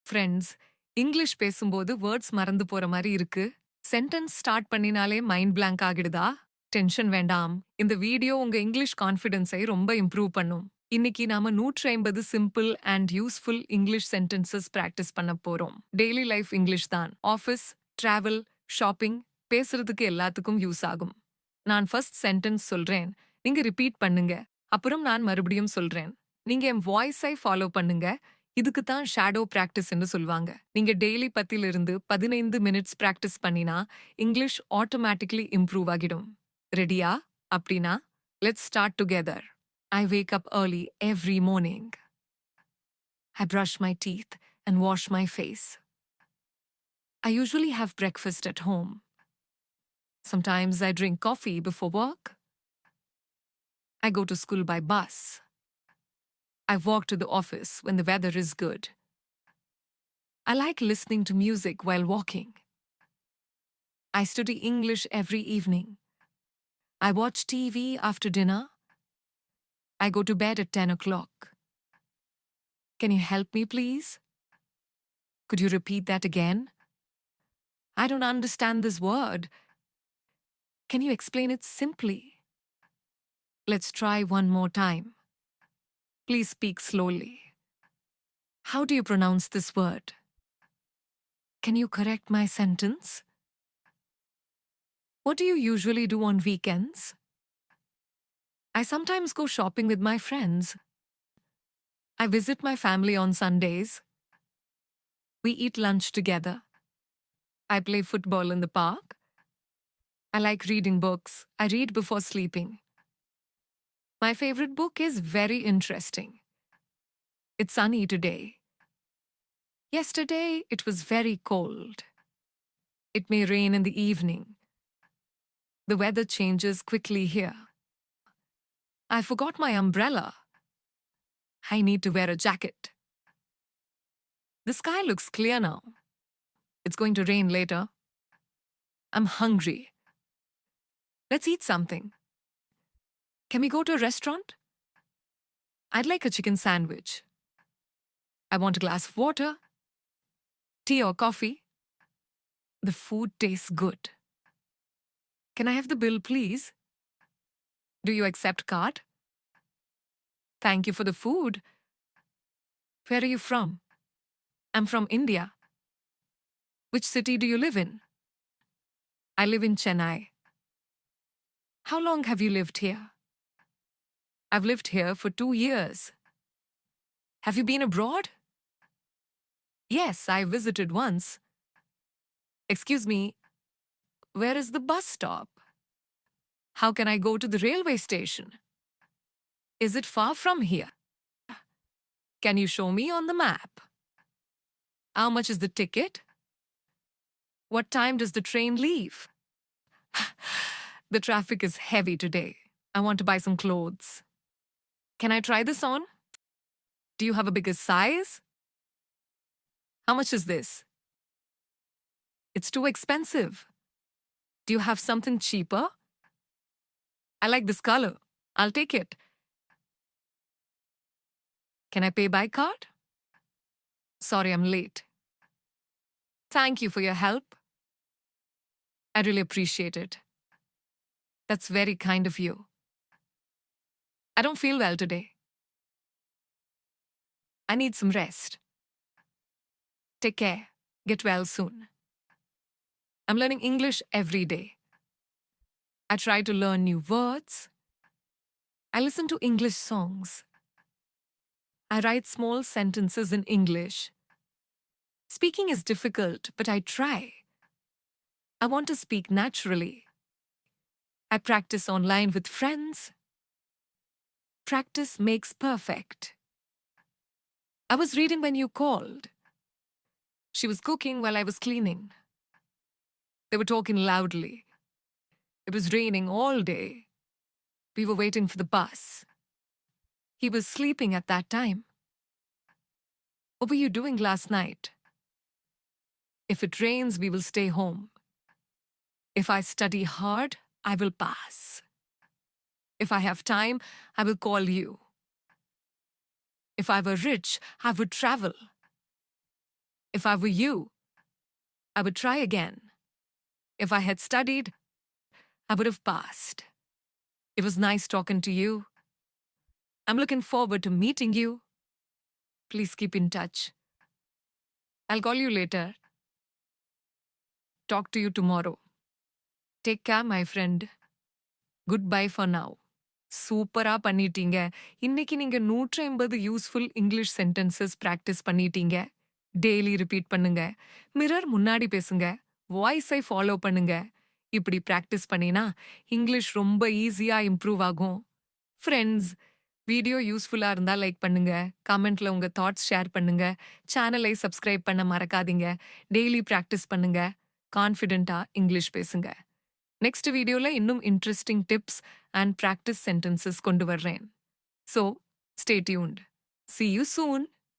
Friends, English பேசும்போது words மறந்து போற மாரி இருக்கு. சென்டென்ஸ் ஸ்டார்ட் பண்ணினாலே மைண்ட் பிளாங்க் ஆகிடுதா? டென்ஷன் வேண்டாம். இந்த வீடியோ உங்க இங்கிலீஷ் கான்ஃபிடன்ஸை ரொம்ப இம்ப்ரூவ் பண்ணும். இன்னைக்கு நாம 150 simple and useful English sentences practice பண்ண போறோம். டெய்லி லைஃப் இங்கிலீஷ் தான். ஆஃபீஸ், டிராவல், ஷாப்பிங், பேசுறதுக்கு எல்லாத்துக்கும் யூஸ் ஆகும். நான் ஃபர்ஸ்ட் சென்டென்ஸ் சொல்றேன். நீங்க ரிப்பீட் பண்ணுங்க. அப்புறம் நான் மறுபடியும் சொல்றேன். நீங்க என் வாய்ஸை ஃபாலோ பண்ணுங்க. இதுக்கு தான் ஷேடோ பிராக்டிஸ் என்று சொல்வாங்க. நீங்க டெய்லி 10 15 மினிட்ஸ் பிராக்டிஸ் பண்ணினா இங்கிலீஷ் ஆட்டோமேட்டிக்கலி இம்ப்ரூவ் ஆகிடும். ரெடியா? அப்படின்னா let's start together. I wake up early every morning. I brush my teeth and wash my face. I usually have breakfast at home. Sometimes I drink coffee before work. I go to school by bus. I walk to the office when the weather is good. I like listening to music while walking. I study English every evening. I watch TV after dinner. I go to bed at 10 o'clock. Can you help me, please? Could you repeat that again? I don't understand this word. Can you explain it simply? Let's try one more time. Please speak slowly. How do you pronounce this word? Can you correct my sentence? What do you usually do on weekends? I sometimes go shopping with my friends. I visit my family on Sundays. We eat lunch together. I play football in the park. I like reading books. I read before sleeping. My favorite book is very interesting. It's sunny today. Yesterday, it was very cold. It may rain in the evening. The weather changes quickly here. I forgot my umbrella. I need to wear a jacket. The sky looks clear now. It's going to rain later. I'm hungry. Let's eat something. Can we go to a restaurant? I'd like a chicken sandwich. I want a glass of water. Tea or coffee. The food tastes good. Can I have the bill, please? Do you accept card? Thank you for the food. Where are you from? I'm from India. Which city do you live in? I live in Chennai. How long have you lived here? I've lived here for 2 years. Have you been abroad? Yes, I visited once. Excuse me, where is the bus stop? How can I go to the railway station? Is it far from here? Can you show me on the map? How much is the ticket? What time does the train leave? The traffic is heavy today. I want to buy some clothes. Can I try this on? Do you have a bigger size? How much is this? It's too expensive. Do you have something cheaper? I like this color. I'll take it. Can I pay by card? Sorry, I'm late. Thank you for your help. I really appreciate it. That's very kind of you. I don't feel well today. I need some rest. Take care. Get well soon. I'm learning English every day. I try to learn new words. I listen to English songs. I write small sentences in English. Speaking is difficult, but I try. I want to speak naturally. I practice online with friends. Practice makes perfect. I was reading when you called. She was cooking while I was cleaning. They were talking loudly. It was raining all day. We were waiting for the bus. He was sleeping at that time. What were you doing last night? If it rains, we will stay home. If I study hard, I will pass. If I have time, I will call you. If I were rich, I would travel. If I were you, I would try again. If I had studied, I would have passed. It was nice talking to you. I'm looking forward to meeting you. Please keep in touch. I'll call you later. Talk to you tomorrow. Take care, my friend. Goodbye for now. சூப்பரா பண்ணிட்டீங்க. இன்னைக்கு நீங்க 150 useful English sentences practice பண்ணிட்டீங்க. Daily repeat பண்ணுங்க. Mirror முன்னாடி பேசுங்க. வாய்ஸை follow பண்ணுங்க. இப்படி பிராக்டிஸ் பண்ணினா இங்கிலீஷ் ரொம்ப ஈஸியா இம்ப்ரூவ் ஆகும். ஃப்ரெண்ட்ஸ், வீடியோ யூஸ்ஃபுல்லா இருந்தா லைக் பண்ணுங்க. கமெண்ட்ல உங்க தாட்ஸ் ஷேர் பண்ணுங்க. சேனலை சப்ஸ்கிரைப் பண்ண மறக்காதீங்க. டெய்லி பிராக்டிஸ் பண்ணுங்க. கான்ஃபிடென்ட்டா இங்கிலீஷ் பேசுங்க. நெக்ஸ்ட் வீடியோல இன்னும் interesting tips and practice sentences கொண்டு வர்றேன். So, stay tuned. See you soon.